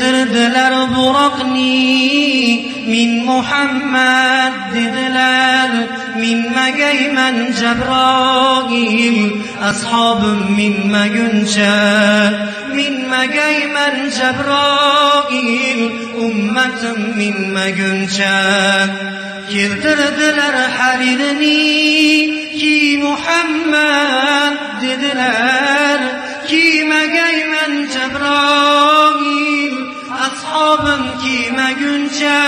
keltirdilar buroqni, min Muhammad dedilar, minmagayman Jabroil, ashobim minmaguncha, minmagayman Jabroil, ummatim minmaguncha. Keltirdilar haririni, ki Muhammad dedilar, kiymagayman Jabroil, ashobim kiymaguncha,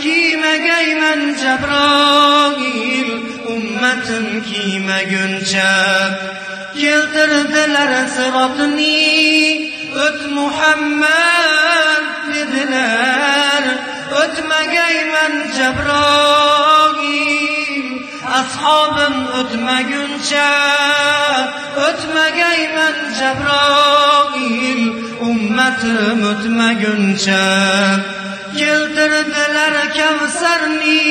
kiymagayman Jabroil, ummatim kiymaguncha. Keltirdilar sirotni, o't Muhammad dedilar, o'tmagayman Jabroil, ashobim o'tmaguncha, o'tmagayman Jabroil, ummatim o'tmaguncha. Keltirdilar Kavsarni,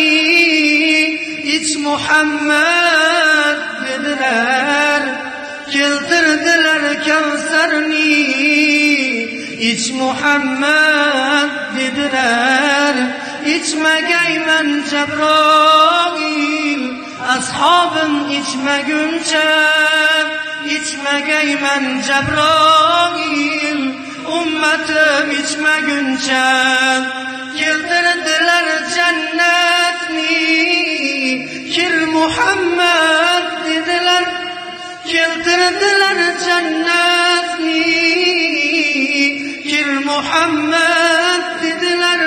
ich Muhammad dedilar, keltirdilar Kavsarni, ich Muhammad dedilar, ichmagayman Jabroil, ashobim ichmaguncha, ichmagayman Jabroil, ummatim ichmaguncha. Keltirdilar jannatni, kir Muhammad dedilar, keltirdilar jannatni, kir Muhammad dedilar,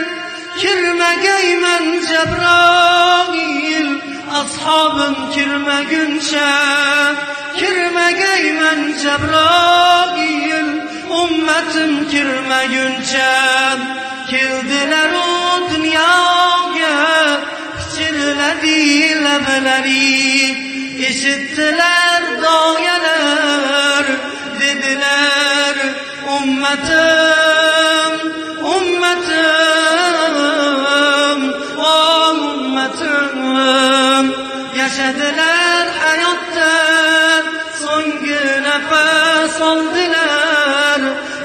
kirmagayman Jabroil, ashobim kirmaguncha, kirmagayman Jabroil, ummatim kirmaguncha. Keldilar u dunyoga, pichirladi lablari, eshitdilar doyalar, dedilar ummatim, ummatim, o ummatim. Yashadilar hayotda, so'nggi nafas oldilar,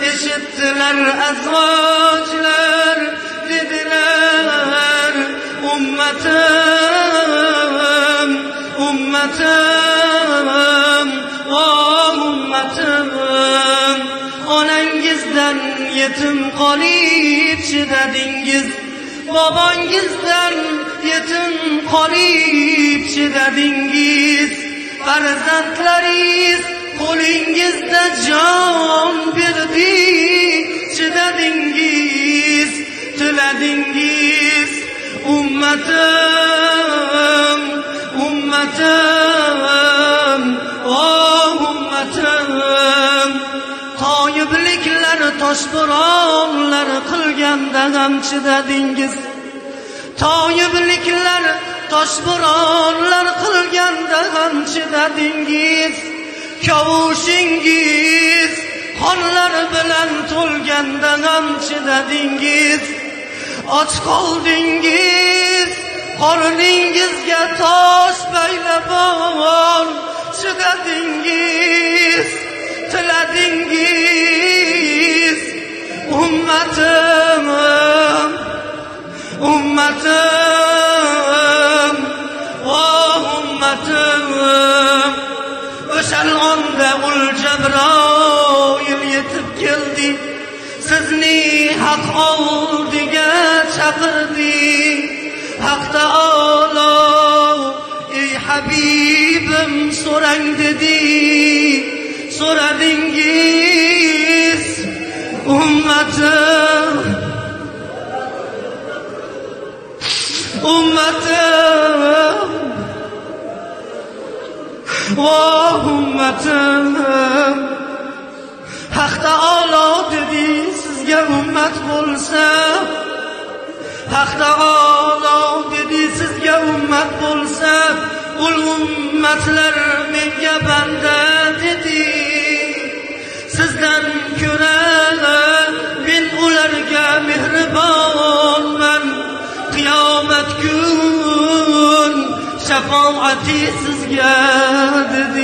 eshitdilar azvojlar, dedilar ummatim, ummatim, o ummatim. Onangizdan yetim qolib chidadingiz, bobongizdan yetim qolib chidadingiz, farzandlaringiz qo'lingizda jon berdi, chidadingiz, tiladingiz. Ummatim, ummatim, o ummatim. Toyibliklar toshbo'ronlar qilganda ham chidadingiz, toyibliklar toshbo'ronlar qilganda ham chidadingiz. Kavushingiz qonlar bilan to'lganda ham chidadingiz. Och qoldingiz, qorningizga tosh baylab chidadingiz, tiladingiz. Ummatim, ummatim, o ummatim. O'shal onda ul Jabroil yetib keldi, sizni haq oldiga chaqirdi. Haq Taolo ey Habibim so'rang dedi, so'radingiz. Ummatim, ummatim, o ummatim. Haq Taolo dedi, sizga ummat bo'lsa, Haq Taolo dedi, sizga ummat bo'lsa, ul ummatlar menga banda dedi. Sizdan ko'ra men ularga mehribonman. Qiyomat kun shafoati sizga dedi.